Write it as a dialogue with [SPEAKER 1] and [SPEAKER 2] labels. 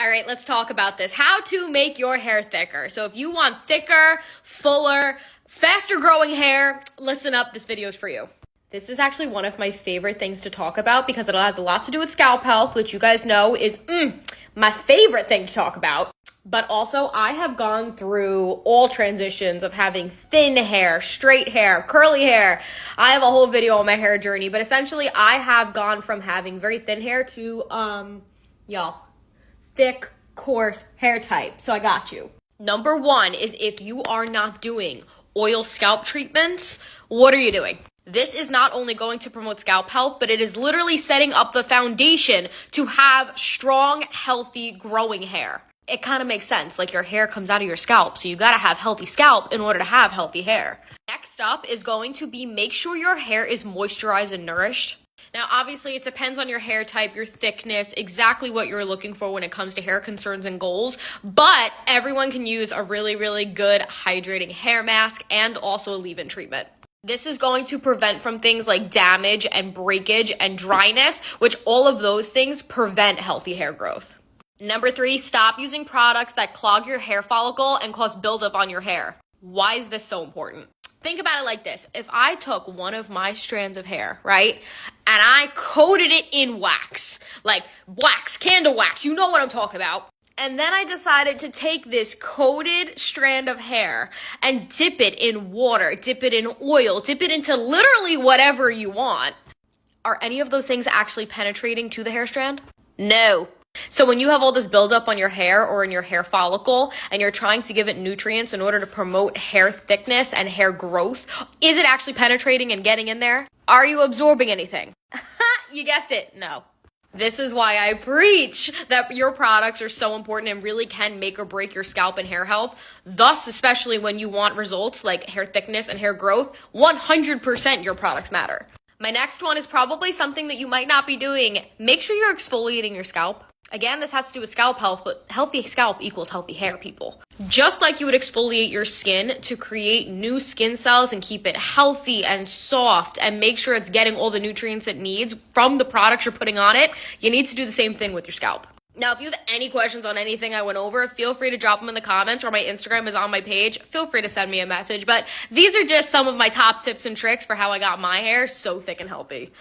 [SPEAKER 1] All right, let's talk about this. How to make your hair thicker. So if you want thicker, fuller, faster growing hair, listen up, this video is for you. This is actually one of my favorite things to talk about because it has a lot to do with scalp health, which you guys know is my favorite thing to talk about. But also, I have gone through all transitions of having thin hair, straight hair, curly hair. I have a whole video on my hair journey, but essentially I have gone from having very thin hair to, thick, coarse hair type. So I got you. Number one is if you are not doing oil scalp treatments, what are you doing? This is not only going to promote scalp health, but it is literally setting up the foundation to have strong, healthy, growing hair. It kind of makes sense, like your hair comes out of your scalp, so you gotta have healthy scalp in order to have healthy hair. Next up is going to be make sure your hair is moisturized and nourished. Now, obviously, it depends on your hair type, your thickness, exactly what you're looking for when it comes to hair concerns and goals, but everyone can use a really, really good hydrating hair mask and also a leave-in treatment. This is going to prevent from things like damage and breakage and dryness, which all of those things prevent healthy hair growth. Number three, stop using products that clog your hair follicle and cause buildup on your hair. Why is this so important? Think about it like this. If I took one of my strands of hair, right, and I coated it in wax, like wax, candle wax, you know what I'm talking about. And then I decided to take this coated strand of hair and dip it in water, dip it in oil, dip it into literally whatever you want. Are any of those things actually penetrating to the hair strand? No. So when you have all this buildup on your hair or in your hair follicle and you're trying to give it nutrients in order to promote hair thickness and hair growth, is it actually penetrating and getting in there? Are you absorbing anything? You guessed it, no. This is why I preach that your products are so important and really can make or break your scalp and hair health. Thus, especially when you want results like hair thickness and hair growth, 100% your products matter. My next one is probably something that you might not be doing. Make sure you're exfoliating your scalp. Again, this has to do with scalp health, but healthy scalp equals healthy hair, people. Just like you would exfoliate your skin to create new skin cells and keep it healthy and soft and make sure it's getting all the nutrients it needs from the products you're putting on it, you need to do the same thing with your scalp. Now, if you have any questions on anything I went over, feel free to drop them in the comments, or my Instagram is on my page. Feel free to send me a message. But these are just some of my top tips and tricks for how I got my hair so thick and healthy.